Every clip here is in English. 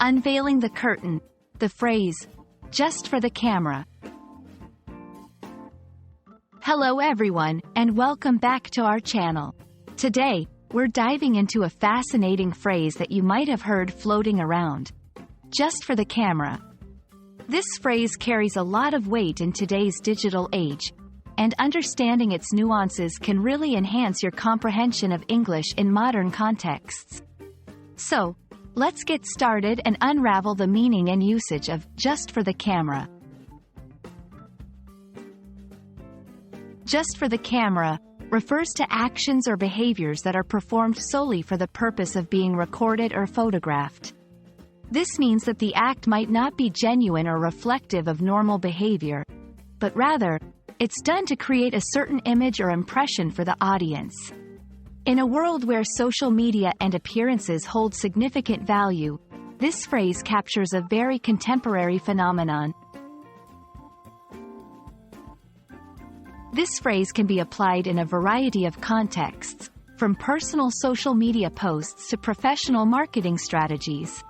Unveiling the curtain. The phrase, just for the camera. Hello everyone, and welcome back to our channel. Today, we're diving into a fascinating phrase that you might have heard floating around. Just for the camera. This phrase carries a lot of weight in today's digital age, and understanding its nuances can really enhance your comprehension of English in modern contexts. So, let's get started and unravel the meaning and usage of just for the camera. Just for the camera refers to actions or behaviors that are performed solely for the purpose of being recorded or photographed. This means that the act might not be genuine or reflective of normal behavior, but rather, it's done to create a certain image or impression for the audience. In a world where social media and appearances hold significant value, this phrase captures a very contemporary phenomenon. This phrase can be applied in a variety of contexts, from personal social media posts to professional marketing strategies.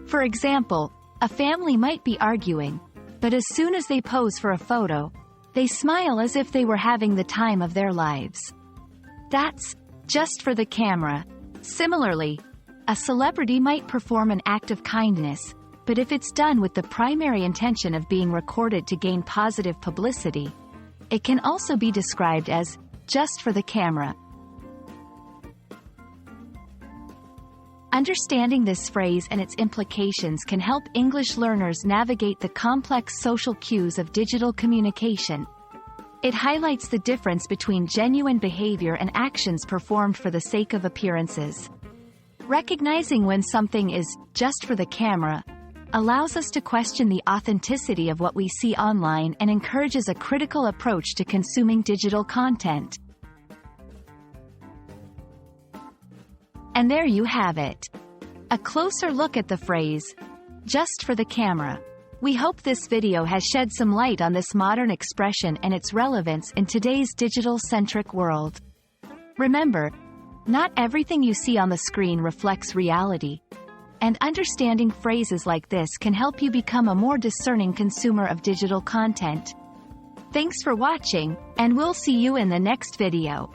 For example, a family might be arguing, but as soon as they pose for a photo, they smile as if they were having the time of their lives. That's just for the camera. Similarly, a celebrity might perform an act of kindness, but if it's done with the primary intention of being recorded to gain positive publicity, it can also be described as just for the camera. Understanding this phrase and its implications can help English learners navigate the complex social cues of digital communication. It highlights the difference between genuine behavior and actions performed for the sake of appearances. Recognizing when something is just for the camera allows us to question the authenticity of what we see online and encourages a critical approach to consuming digital content. And there you have it. A closer look at the phrase, just for the camera. We hope this video has shed some light on this modern expression and its relevance in today's digital-centric world. Remember, not everything you see on the screen reflects reality, and understanding phrases like this can help you become a more discerning consumer of digital content. Thanks for watching, and we'll see you in the next video.